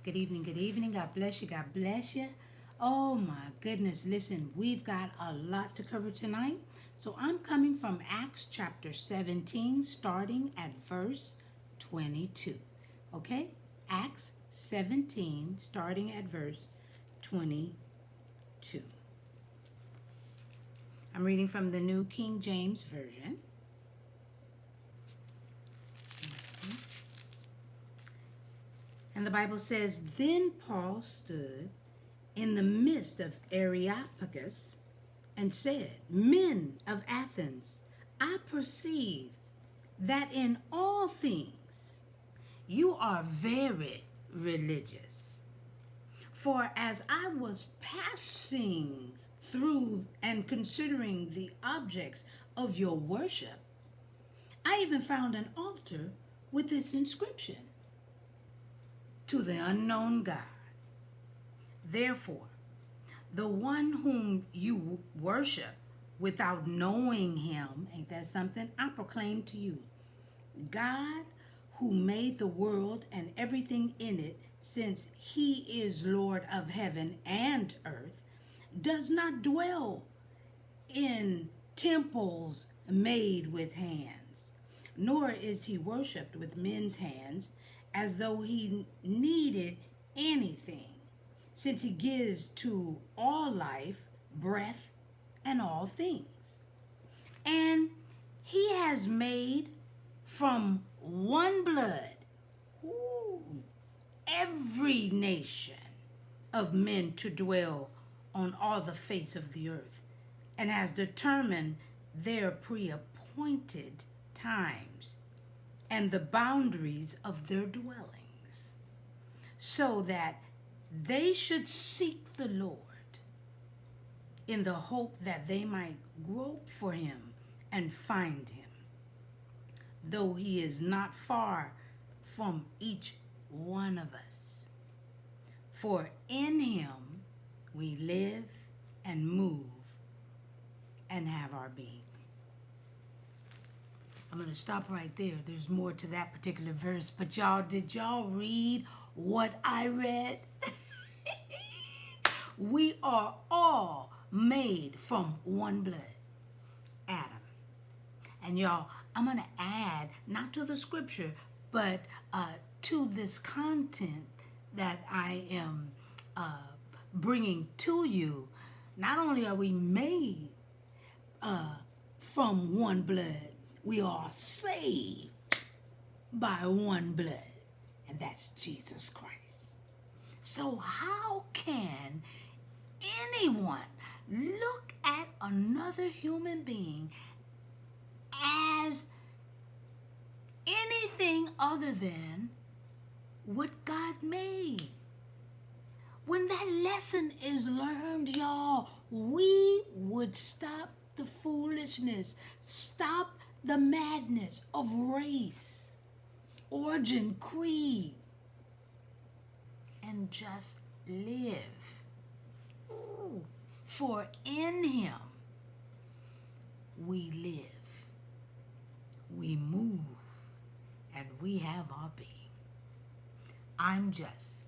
Good evening, good evening. God bless you, God bless you. Oh my goodness, listen, we've got a lot to cover tonight. So I'm coming from Acts chapter 17, starting at verse 22. Okay? Acts 17, starting at verse 22. I'm reading from the New King James Version. And the Bible says, Then Paul stood in the midst of Areopagus and said, Men of Athens, I perceive that in all things you are very religious. For as I was passing through and considering the objects of your worship, I even found an altar with this inscription: To the unknown God. Therefore, the one whom you worship without knowing him, ain't that something? I proclaim to you, God who made the world and everything in it, since he is Lord of heaven and earth, does not dwell in temples made with hands, nor is he worshipped with men's hands, as though he needed anything, since he gives to all life, breath, and all things. And he has made from one blood every nation of men to dwell on all the face of the earth, and has determined their pre-appointed times and the boundaries of their dwellings, so that they should seek the Lord in the hope that they might grope for him and find him, though he is not far from each one of us. For in him we live and move and have our being. I'm going to stop right there. There's more to that particular verse. But y'all, did y'all read what I read? We are all made from one blood, Adam. And y'all, I'm going to add, not to the scripture, but to this content that I am bringing to you. Not only are we made from one blood, we are saved by one blood, and that's Jesus Christ. So how can anyone look at another human being as anything other than what God made? When that lesson is learned, y'all, we would stop the foolishness, stop the madness of race, origin, creed, and just live. For in him we live, we move, and we have our being. I'm just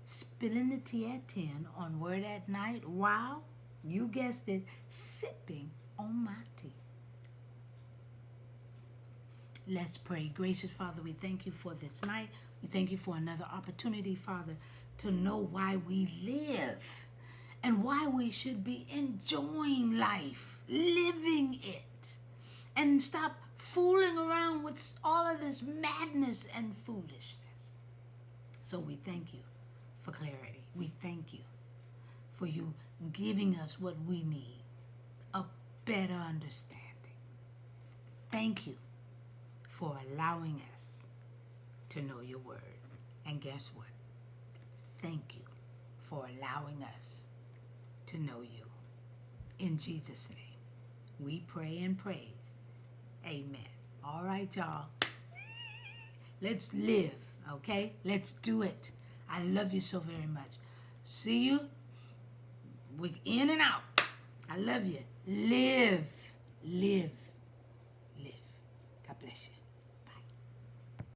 spilling the tea at 10 on Word at Night while, you guessed it, sipping on my tea. Let's pray. Gracious Father, we thank you for this night. We thank you for another opportunity, Father, to know why we live and why we should be enjoying life, living it, and stop fooling around with all of this madness and foolishness. So we thank you for clarity. We thank you for you giving us what we need, a better understanding. Thank you for allowing us to know your word. And guess what? Thank you for allowing us to know you. In Jesus' name, we pray and praise. Amen. All right, y'all. Let's live, okay? Let's do it. I love you so very much. See you. We in and out. I love you. Live. Live.